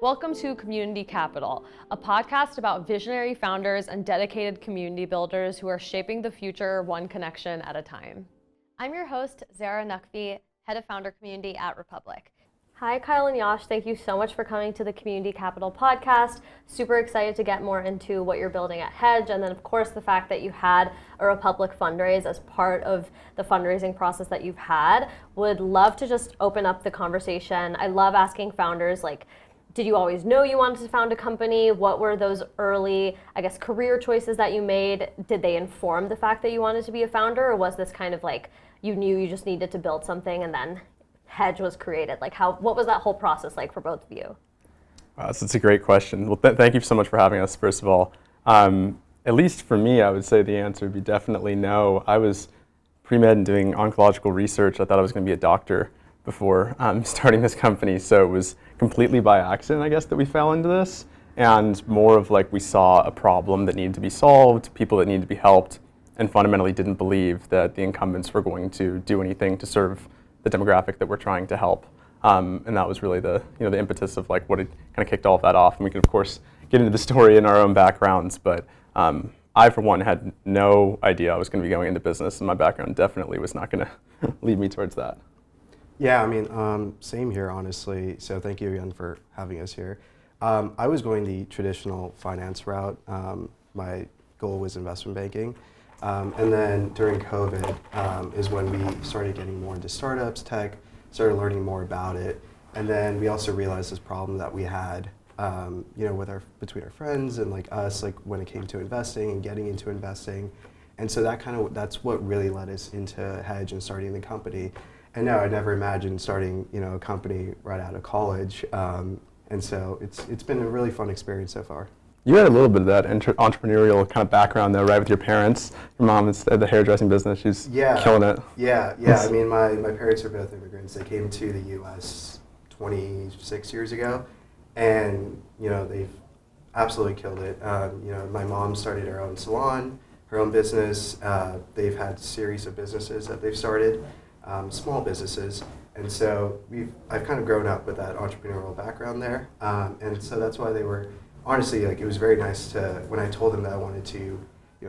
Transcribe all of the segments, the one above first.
Welcome to Community Capital, a podcast about visionary founders and dedicated community builders who are shaping the future one connection at a time. I'm your host, Zehra Naqvi, head of founder community at Republic. Hi, Kyle and Yash. Thank you so much for coming to the Community Capital podcast. Super excited to get more into what you're building at Hedge, and then of course the fact that you had a Republic fundraise as part of the fundraising process that you've had. Would love to just open up the conversation. I love asking founders, did you always know you wanted to found a company? What were those early, career choices that you made? Did they inform the fact that you wanted to be a founder, or was this kind of like you knew you just needed to build something and then Hedge was created? What was that whole process like for both of you? That's a great question. Well, thank you so much for having us, first of all. At least for me, I would say the answer would be definitely no. I was pre-med and doing oncological research. I thought I was going to be a doctor before starting this company, so it was completely by accident, I guess, that we fell into this, and more of we saw a problem that needed to be solved, people that needed to be helped, and fundamentally didn't believe that the incumbents were going to do anything to serve the demographic that we're trying to help. And that was really the impetus of what had kind of kicked all of that off. And we can, of course, get into the story in our own backgrounds, but I, for one, had no idea I was going to be going into business, and my background definitely was not going to lead me towards that. Yeah, same here, honestly. So thank you again for having us here. I was going the traditional finance route. My goal was investment banking. And then during COVID is when we started getting more into startups, tech, started learning more about it. And then we also realized this problem that we had, between our friends and us, when it came to investing and getting into investing. And so that's what really led us into Hedge and starting the company. And no, I never imagined starting, a company right out of college. And so it's been a really fun experience so far. You had a little bit of that entrepreneurial kind of background though, right, with your parents. Your mom is at the hairdressing business. She's killing it. Yeah. My parents are both immigrants. They came to the U.S. 26 years ago, and they've absolutely killed it. My mom started her own salon, her own business. They've had a series of businesses that they've started, small businesses. And so I've kind of grown up with that entrepreneurial background there, and so that's why they were. Honestly, it was very nice when I told them that I wanted to,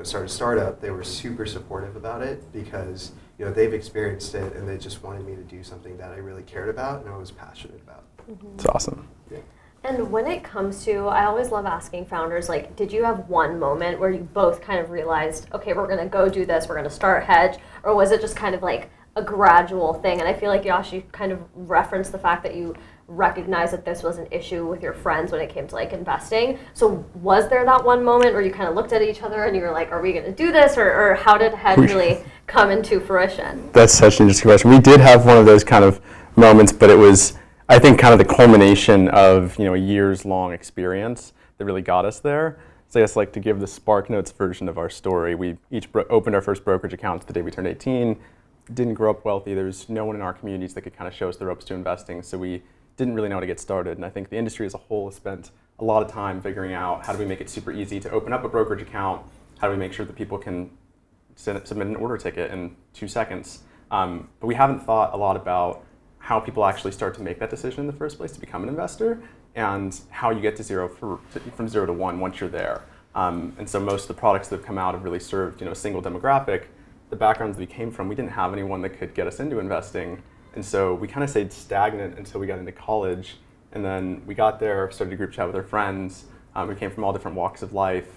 start a startup, they were super supportive about it because, they've experienced it and they just wanted me to do something that I really cared about and I was passionate about. Mm-hmm. It's awesome. Yeah. And when it comes to, I always love asking founders, did you have one moment where you both kind of realized, okay, we're going to go do this, we're going to start Hedge, or was it just kind of a gradual thing? And I feel like, Yash, you kind of referenced the fact that you recognize that this was an issue with your friends when it came to investing. So was there that one moment where you kind of looked at each other and you were like, are we going to do this? Or how did Hedge really come into fruition? That's such an interesting question. We did have one of those kind of moments, but it was, I think, kind of the culmination of a years long experience that really got us there. So I guess to give the Spark Notes version of our story, we each opened our first brokerage accounts the day we turned 18, didn't grow up wealthy. There was no one in our communities that could kind of show us the ropes to investing, so we didn't really know how to get started. And I think the industry as a whole has spent a lot of time figuring out how do we make it super easy to open up a brokerage account, how do we make sure that people can submit an order ticket in 2 seconds. But we haven't thought a lot about how people actually start to make that decision in the first place to become an investor and how you get to from 0 to 1 once you're there. And so most of the products that have come out have really served a single demographic. The backgrounds that we came from, we didn't have anyone that could get us into investing. And so we kind of stayed stagnant until we got into college. And then we got there, started a group chat with our friends. We came from all different walks of life,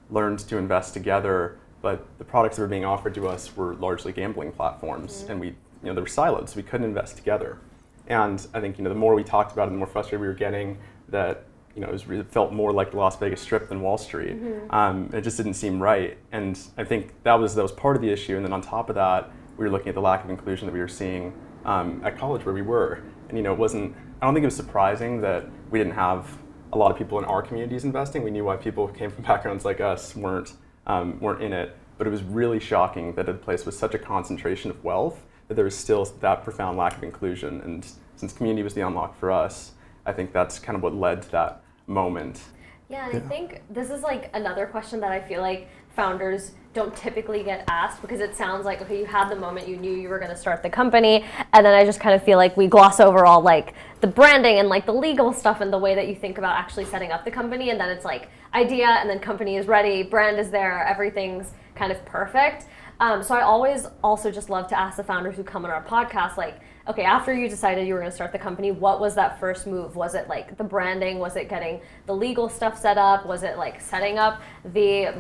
learned to invest together. But the products that were being offered to us were largely gambling platforms. Mm-hmm. And they were siloed, so we couldn't invest together. And I think, the more we talked about it, the more frustrated we were getting that, it felt more like the Las Vegas Strip than Wall Street. Mm-hmm. It just didn't seem right. And I think that was part of the issue. And then on top of that, we were looking at the lack of inclusion that we were seeing at college where we were. And I don't think it was surprising that we didn't have a lot of people in our communities investing. We knew why people who came from backgrounds like us weren't in it. But it was really shocking that a place with such a concentration of wealth, that there was still that profound lack of inclusion. And since community was the unlock for us, I think that's kind of what led to that moment. Yeah, and I think this is another question that I feel like founders don't typically get asked, because it sounds like, okay, you had the moment, you knew you were going to start the company, and then I just kind of feel like we gloss over all like the branding and like the legal stuff and the way that you think about actually setting up the company, and then it's like idea, and then company is ready, brand is there, everything's kind of perfect. So I always also just love to ask the founders who come on our podcast, like, okay, after you decided you were going to start the company, what was that first move? Was it like the branding? Was it getting the legal stuff set up? Was it like setting up the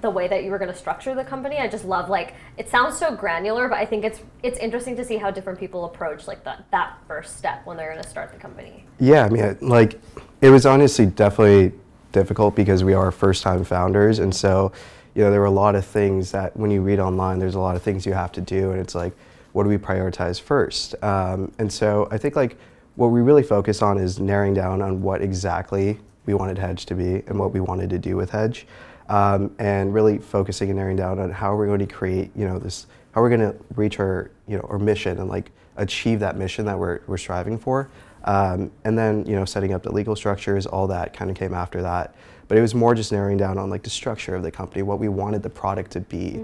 way that you were going to structure the company? I just love, like, it sounds so granular, but I think it's interesting to see how different people approach like that first step when they're going to start the company. Yeah, I mean, like, it was honestly definitely difficult because we are first-time founders, and so, you know, there were a lot of things that when you read online, there's a lot of things you have to do, and it's like, what do we prioritize first? And so I think like what we really focus on is narrowing down on what exactly we wanted Hedge to be and what we wanted to do with Hedge, and really focusing and narrowing down on how we're going to create, you know, this, how we're going to reach our, you know, our mission and like achieve that mission that we're striving for. And then, you know, setting up the legal structures, all that kind of came after that. But it was more just narrowing down on like the structure of the company, what we wanted the product to be.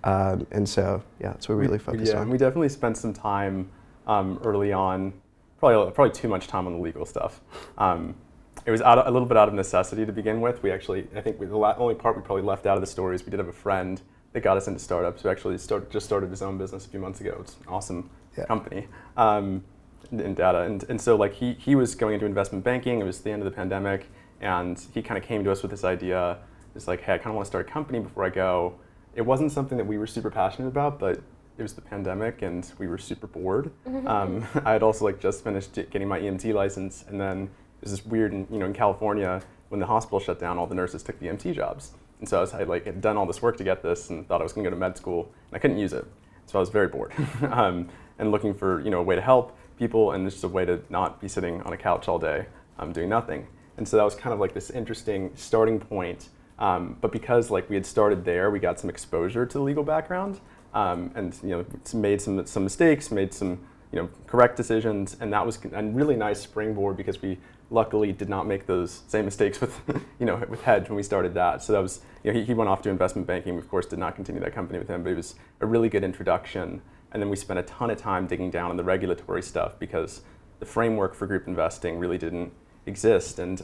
And so, yeah, that's what we really focused on. We definitely spent some time early on, probably too much time on the legal stuff. It was a little bit out of necessity to begin with. I think the only part we probably left out of the story is we did have a friend that got us into startups who actually just started his own business a few months ago. It's an awesome company in data. And so like he was going into investment banking. It was the end of the pandemic. And he kind of came to us with this idea. It's like, hey, I kind of want to start a company before I go. It wasn't something that we were super passionate about, but it was the pandemic and we were super bored. I had also like just finished getting my EMT license, and then there's this weird, you know, in California, when the hospital shut down, all the nurses took the EMT jobs. And so I had done all this work to get this and thought I was going to go to med school, and I couldn't use it. So I was very bored and looking for, you know, a way to help people and just a way to not be sitting on a couch all day doing nothing. And so that was kind of like this interesting starting point. But because like we had started there, we got some exposure to the legal background, and you know, made some mistakes, made some, you know, correct decisions, and that was a really nice springboard because we luckily did not make those same mistakes with you know, with Hedge when we started that. So that was, you know, he went off to investment banking. We of course did not continue that company with him, but it was a really good introduction. And then we spent a ton of time digging down on the regulatory stuff because the framework for group investing really didn't exist. And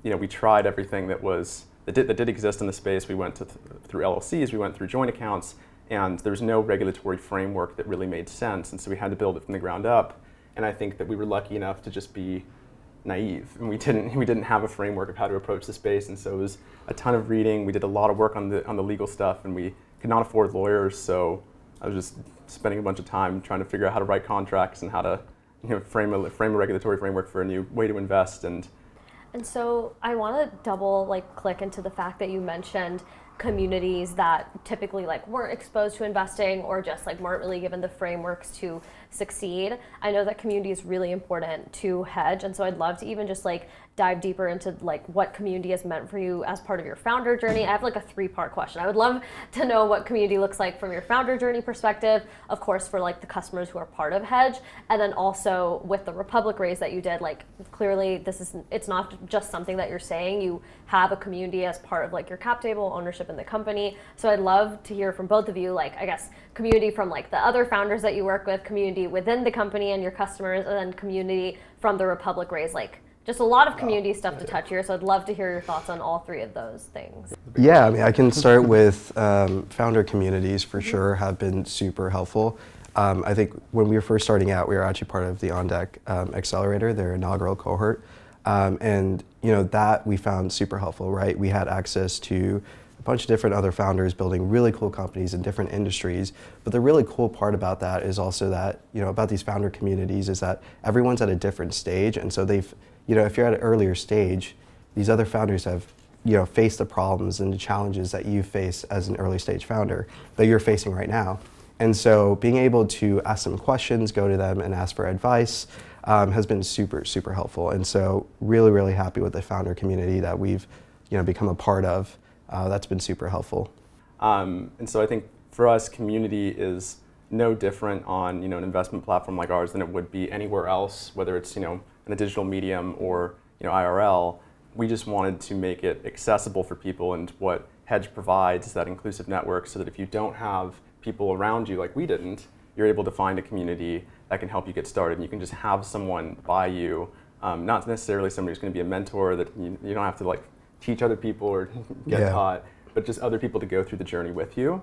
you know, we tried everything that did exist in the space. We went through LLCs, we went through joint accounts, and there was no regulatory framework that really made sense. And so we had to build it from the ground up. And I think that we were lucky enough to just be naive, and we didn't have a framework of how to approach the space. And so it was a ton of reading. We did a lot of work on the legal stuff, and we could not afford lawyers. So I was just spending a bunch of time trying to figure out how to write contracts and how to, you know, frame a regulatory framework for a new way to invest. And so I want to double click into the fact that you mentioned communities that typically weren't exposed to investing or just weren't really given the frameworks to succeed. I know that community is really important to Hedge, and so I'd love to even just dive deeper into what community has meant for you as part of your founder journey. I have a 3-part question. I would love to know what community looks like from your founder journey perspective, of course for the customers who are part of Hedge, and then also with the Republic raise that you did. Clearly it's not just something that you're saying, you have a community as part of your cap table ownership in the company. So I'd love to hear from both of you, I guess community from the other founders that you work with, community within the company and your customers, and then community from the Republic raise. Just a lot of community stuff to touch here, so I'd love to hear your thoughts on all 3 of those things. Yeah, I mean, I can start with founder communities for sure have been super helpful. I think when we were first starting out, we were actually part of the On Deck Accelerator, their inaugural cohort, and you know that we found super helpful. Right, we had access to a bunch of different other founders building really cool companies in different industries. But the really cool part about that is also that, you know, about these founder communities is that everyone's at a different stage, and so they've, you know, if you're at an earlier stage, these other founders have, you know, faced the problems and the challenges that you face as an early stage founder that you're facing right now. And so being able to ask them questions, go to them and ask for advice has been super, super helpful. And so really, really happy with the founder community that we've, you know, become a part of. That's been super helpful. And so I think for us, community is no different on, you know, an investment platform like ours than it would be anywhere else, whether it's, you know, in a digital medium or, you know, IRL. We just wanted to make it accessible for people, and what Hedge provides that inclusive network so that if you don't have people around you like we didn't, you're able to find a community that can help you get started. And you can just have someone by you, not necessarily somebody who's going to be a mentor that you don't have to like teach other people or get taught, but just other people to go through the journey with you,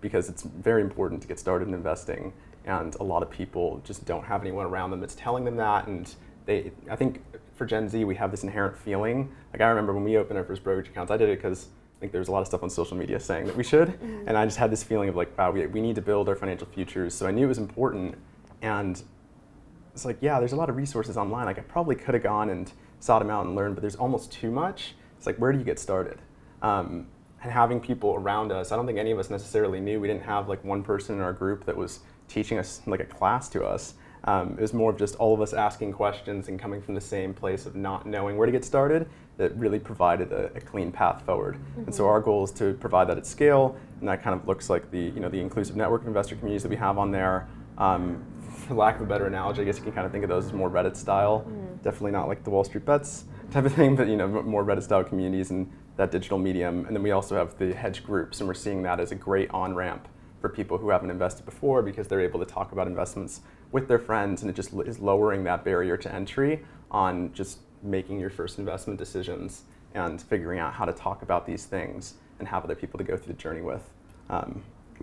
because it's very important to get started in investing. And a lot of people just don't have anyone around them that's telling them that. And I think for Gen Z, we have this inherent feeling. Like I remember when we opened our first brokerage accounts, I did it because I think there's a lot of stuff on social media saying that we should. Mm-hmm. And I just had this feeling of like, wow, we need to build our financial futures. So I knew it was important. And it's like, yeah, there's a lot of resources online. Like I probably could have gone and sought them out and learned, but there's almost too much. It's like, where do you get started? And having people around us, I don't think any of us necessarily knew. We didn't have like one person in our group that was teaching us like a class to us. It was more of just all of us asking questions and coming from the same place of not knowing where to get started that really provided a clean path forward. Mm-hmm. And so our goal is to provide that at scale, and that kind of looks like the inclusive network of investor communities that we have on there. For lack of a better analogy, I guess you can kind of think of those as more Reddit style. Definitely not like the Wall Street Bets type of thing, but more Reddit style communities and that digital medium. And then we also have the Hedge groups, and we're seeing that as a great on-ramp for people who haven't invested before, because they're able to talk about investments with their friends, and it just is lowering that barrier to entry on just making your first investment decisions and figuring out how to talk about these things and have other people to go through the journey with. I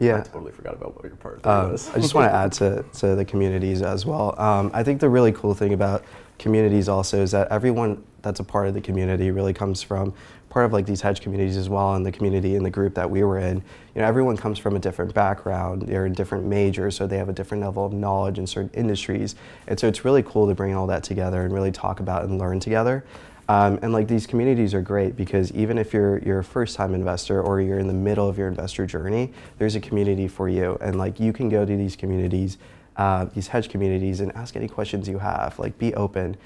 totally forgot about what your part was. I just want to add to the communities as well. I think the really cool thing about communities also is that everyone that's a part of the community really comes from part of like these hedge communities as well, and the community in the group that we were in. Everyone comes from a different background, they're in different majors, so they have a different level of knowledge in certain industries. And so it's really cool to bring all that together and really talk about and learn together. And like these communities are great because even if you're a first-time investor or you're in the middle of your investor journey, there's a community for you. And like you can go to these communities, these hedge communities, and ask any questions you have. Like be open,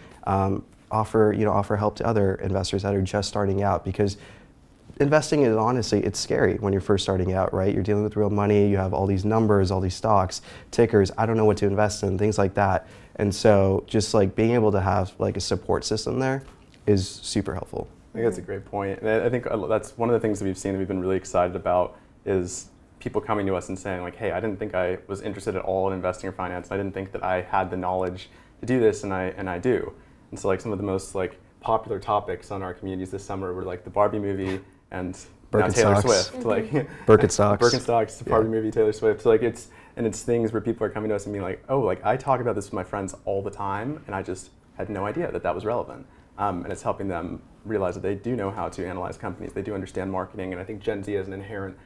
offer help to other investors that are just starting out, because investing is honestly, it's scary when you're first starting out, right? You're dealing with real money, you have all these numbers, all these stocks, tickers, I don't know what to invest in, things like that. And so just like being able to have like a support system there is super helpful. I think that's a great point. And I think that's one of the things that we've seen that we've been really excited about is people coming to us and saying like, hey, I didn't think I was interested at all in investing or finance. I didn't think that I had the knowledge to do this, and I do. And so like some of the most like popular topics on our communities this summer were like the Barbie movie and now Taylor Swift. Mm-hmm. Like Birkenstocks, the Barbie movie, Taylor Swift. So like it's things where people are coming to us and being like, oh, like I talk about this with my friends all the time, and I just had no idea that was relevant. And it's helping them realize that they do know how to analyze companies. They do understand marketing, and I think Gen Z has an inherent,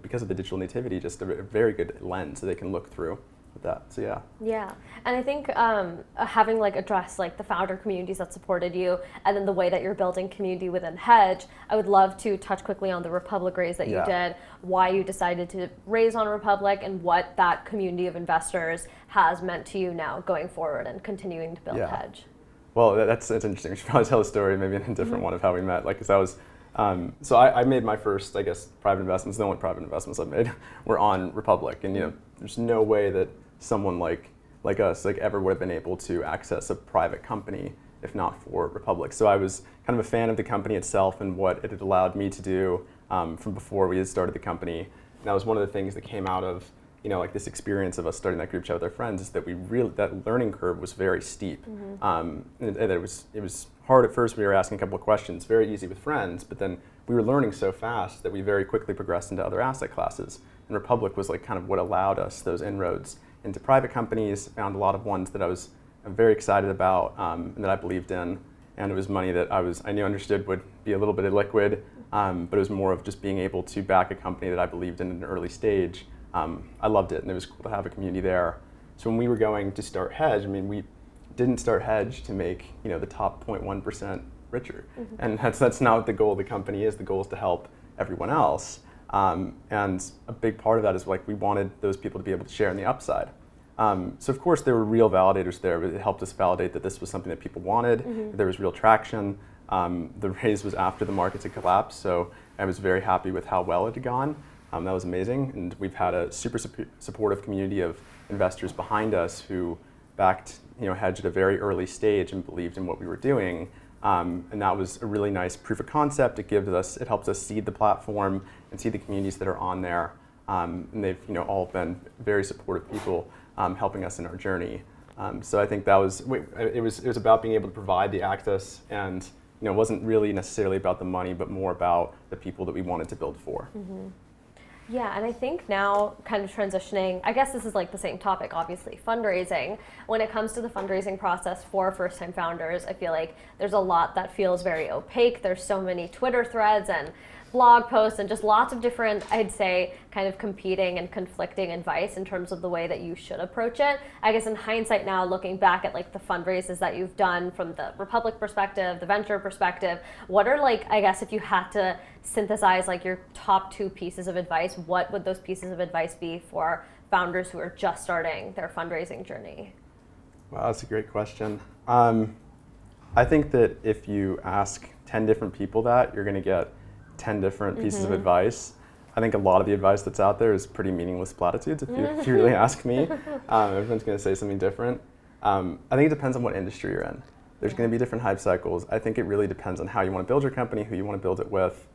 because of the digital nativity, just a very good lens that they can look through with that. So yeah. Yeah, and I think having like addressed like the founder communities that supported you, and then the way that you're building community within Hedge, I would love to touch quickly on the Republic raise that you did, why you decided to raise on Republic, and what that community of investors has meant to you now going forward and continuing to build Hedge. Well, that's interesting. We should probably tell a story, maybe in a different one, of how we met. Like, 'cause I was, I made my first, I guess, private investments. The only private investments I've made were on Republic, and there's no way that someone like us ever would have been able to access a private company if not for Republic. So I was kind of a fan of the company itself and what it had allowed me to do from before we had started the company. And that was one of the things that came out of like this experience of us starting that group chat with our friends, is that that learning curve was very steep. And it was hard at first. We were asking a couple of questions, very easy with friends, but then we were learning so fast that we very quickly progressed into other asset classes. And Republic was like kind of what allowed us those inroads into private companies. Found a lot of ones that I was very excited about and that I believed in. And it was money that I knew understood would be a little bit illiquid, but it was more of just being able to back a company that I believed in an early stage. I loved it, and it was cool to have a community there. So when we were going to start Hedge, we didn't start Hedge to make the top 0.1% richer, and that's not what the goal of the company is. The goal is to help everyone else, and a big part of that is like we wanted those people to be able to share in the upside. So of course there were real validators there, but it helped us validate that this was something that people wanted. That there was real traction. The raise was after the markets had collapsed, so I was very happy with how well it had gone. That was amazing, and we've had a super supportive community of investors behind us who backed Hedge at a very early stage and believed in what we were doing. And that was a really nice proof of concept. It helps us seed the platform and see the communities that are on there. And they've all been very supportive people helping us in our journey. So I think it was about being able to provide the access, and it wasn't really necessarily about the money, but more about the people that we wanted to build for. Mm-hmm. Yeah, and I think now kind of transitioning, I guess this is like the same topic, obviously, fundraising. When it comes to the fundraising process for first-time founders, I feel like there's a lot that feels very opaque. There's so many Twitter threads and blog posts and just lots of different, I'd say, kind of competing and conflicting advice in terms of the way that you should approach it. I guess in hindsight now, looking back at like the fundraisers that you've done from the Republic perspective, the venture perspective, what are like, I guess if you had to synthesize like your top 2 pieces of advice, what would those pieces of advice be for founders who are just starting their fundraising journey? Wow, that's a great question. I think that if you ask 10 different people that, you're going to get 10 different pieces of advice. I think a lot of the advice that's out there is pretty meaningless platitudes, if you really ask me. Everyone's going to say something different. I think it depends on what industry you're in. There's going to be different hype cycles. I think it really depends on how you want to build your company, who you want to build it with.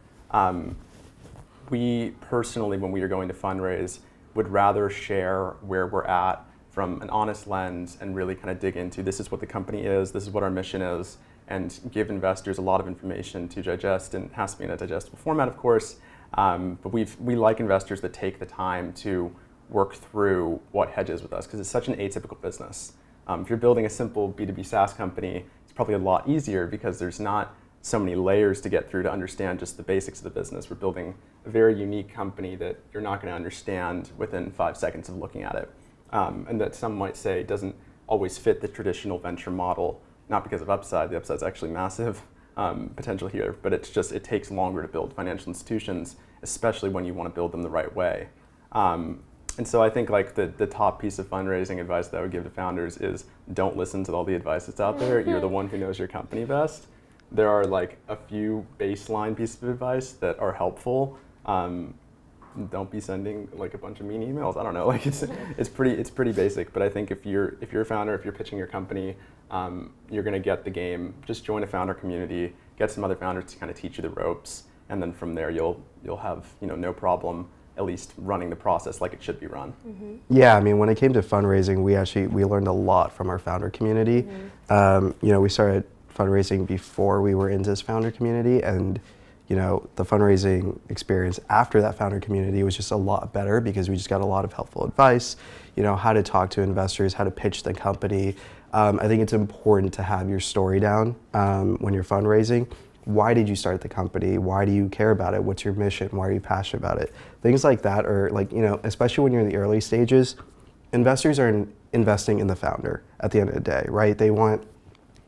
We personally, when we are going to fundraise, would rather share where we're at from an honest lens and really kind of dig into this is what the company is, this is what our mission is, and give investors a lot of information to digest, and it has to be in a digestible format, of course. But we like investors that take the time to work through what Hedge is with us, because it's such an atypical business. If you're building a simple B2B SaaS company, it's probably a lot easier because there's not so many layers to get through to understand just the basics of the business. We're building a very unique company that you're not going to understand within 5 seconds of looking at it. And that some might say doesn't always fit the traditional venture model, not because of upside. The upside's actually massive potential here, but it takes longer to build financial institutions, especially when you want to build them the right way. And so I think like the top piece of fundraising advice that I would give to founders is don't listen to all the advice that's out there. You're the one who knows your company best. There are like a few baseline pieces of advice that are helpful. Don't be sending like a bunch of mean emails. I don't know, like it's pretty basic. But I think if you're a founder, if you're pitching your company, you're going to get the game. Just join a founder community, get some other founders to kind of teach you the ropes, and then from there you'll have no problem at least running the process like it should be run. Mm-hmm. Yeah, I mean, when it came to fundraising, we learned a lot from our founder community. Mm-hmm. We started fundraising before we were into this founder community, and the fundraising experience after that founder community was just a lot better because we just got a lot of helpful advice, how to talk to investors, how to pitch the company. I think it's important to have your story down when you're fundraising. Why did you start the company? Why do you care about it? What's your mission? Why are you passionate about it? Things like that are like, especially when you're in the early stages, investors are investing in the founder at the end of the day, right? They want,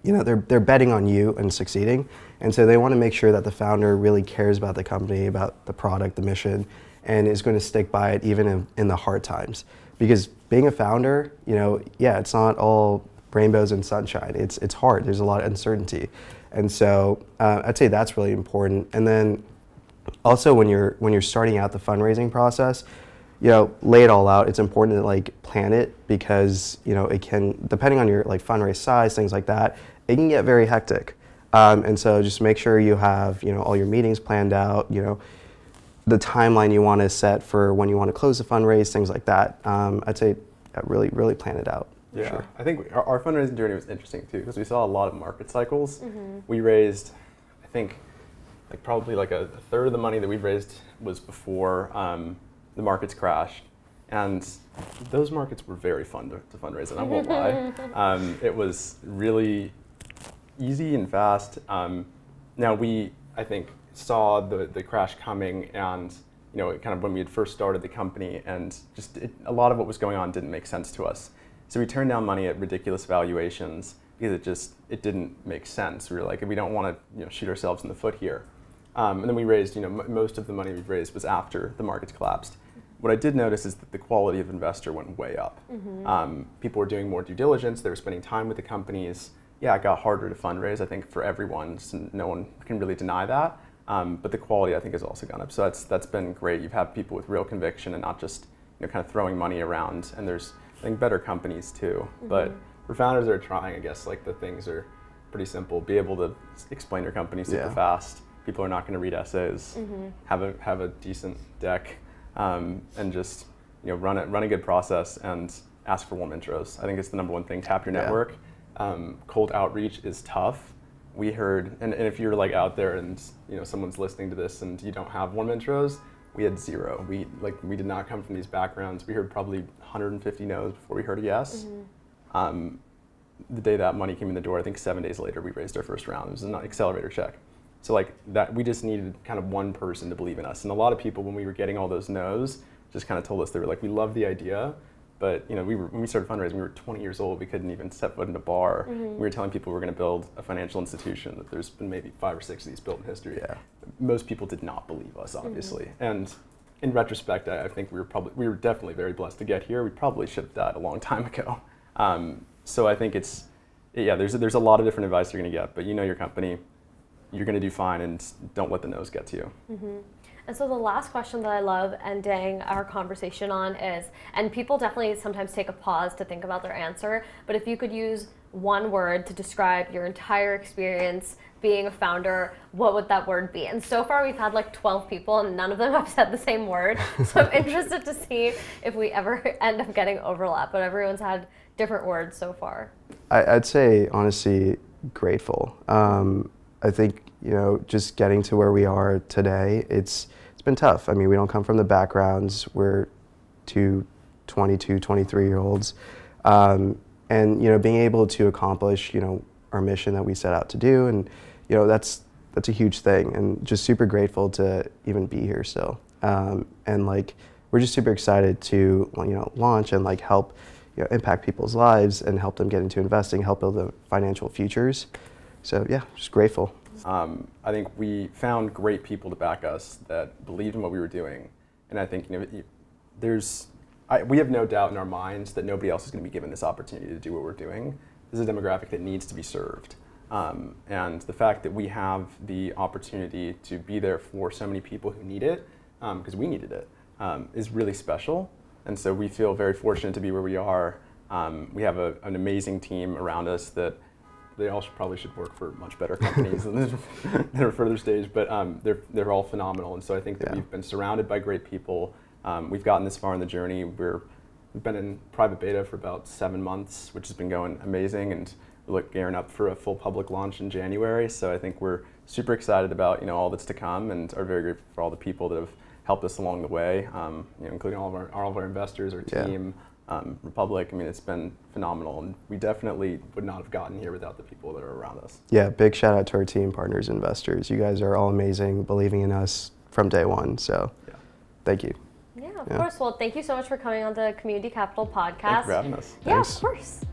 they're betting on you and succeeding. And so they want to make sure that the founder really cares about the company, about the product, the mission, and is going to stick by it even in the hard times. Because being a founder, it's not all rainbows and sunshine. It's hard. There's a lot of uncertainty. And so I'd say that's really important. And then also when you're starting out the fundraising process, lay it all out. It's important to like plan it because it can, depending on your like fundraise size, things like that, it can get very hectic. And so just make sure you have all your meetings planned out. The timeline you want to set for when you want to close the fundraise, things like that. I'd say really plan it out. Yeah, sure. I think our fundraising journey was interesting too because we saw a lot of market cycles. Mm-hmm. We raised, I think, like probably like a third of the money that we raised was before the markets crashed, and those markets were very fun to fundraise in. I won't lie. It was really easy and fast. Now I think, saw the crash coming, and kind of when we had first started the company, and just a lot of what was going on didn't make sense to us. So we turned down money at ridiculous valuations because it didn't make sense. We were like, we don't want to shoot ourselves in the foot here. And then we raised, most of the money we raised was after the markets collapsed. What I did notice is that the quality of investor went way up. Mm-hmm. People were doing more due diligence. They were spending time with the companies. Yeah, it got harder to fundraise, I think, for everyone. So no one can really deny that. But the quality, I think, has also gone up. So that's been great. You've had people with real conviction and not just kind of throwing money around. And there's, I think, better companies too. Mm-hmm. But for founders that are trying, I guess, like the things are pretty simple. Be able to explain your company super fast. People are not going to read essays. Have a decent deck, and just run a good process and ask for warm intros. I think it's the number one thing. Tap your network. Cold outreach is tough. We heard, and if you're like out there and someone's listening to this and you don't have warm intros, we had zero. We did not come from these backgrounds. We heard probably 150 no's before we heard a yes. The day that money came in the door, I think 7 days later, we raised our first round. It was an accelerator check. So like that, we just needed kind of one person to believe in us. And a lot of people, when we were getting all those no's, just kind of told us, they were like, we love the idea, but when we started fundraising, we were 20 years old. We couldn't even step foot in a bar. We were telling people we were going to build a financial institution, that there's been maybe 5 or 6 of these built in history. Most people did not believe us, obviously. And in retrospect, I think we were definitely very blessed to get here. We probably should have died a long time ago. So I think there's a lot of different advice you're going to get, but your company, you're going to do fine, and don't let the no's get to you. And so the last question that I love ending our conversation on is, and people definitely sometimes take a pause to think about their answer, but if you could use one word to describe your entire experience being a founder, what would that word be? And so far we've had like 12 people and none of them have said the same word. So I'm interested to see if we ever end up getting overlap, but everyone's had different words so far. I'd say, honestly, grateful. I think, just getting to where we are today, it's been tough. I mean, we don't come from the backgrounds. We're two 22, 23-year-olds. And, being able to accomplish, our mission that we set out to do, and, that's a huge thing, and just super grateful to even be here still. And we're just super excited to, launch and help, impact people's lives and help them get into investing, help build their financial futures. So yeah, just grateful. I think we found great people to back us that believed in what we were doing. And I think we have no doubt in our minds that nobody else is going to be given this opportunity to do what we're doing. This is a demographic that needs to be served. And the fact that we have the opportunity to be there for so many people who need it, because we needed it, is really special. And so we feel very fortunate to be where we are. We have an amazing team around us that they all probably should work for much better companies that are further stage, but they're all phenomenal. And so I think that we've been surrounded by great people. We've gotten this far in the journey. We've been in private beta for about 7 months, which has been going amazing, and we're gearing up for a full public launch in January. So I think we're super excited about all that's to come, and are very grateful for all the people that have helped us along the way, including all of our investors, our team. Republic, it's been phenomenal, and we definitely would not have gotten here without the people that are around us. Yeah, big shout out to our team, partners, investors. You guys are all amazing, believing in us from day one, so thank you. Yeah, of course. Well, thank you so much for coming on the Community Capital podcast. Thanks for having us. Yeah, of course.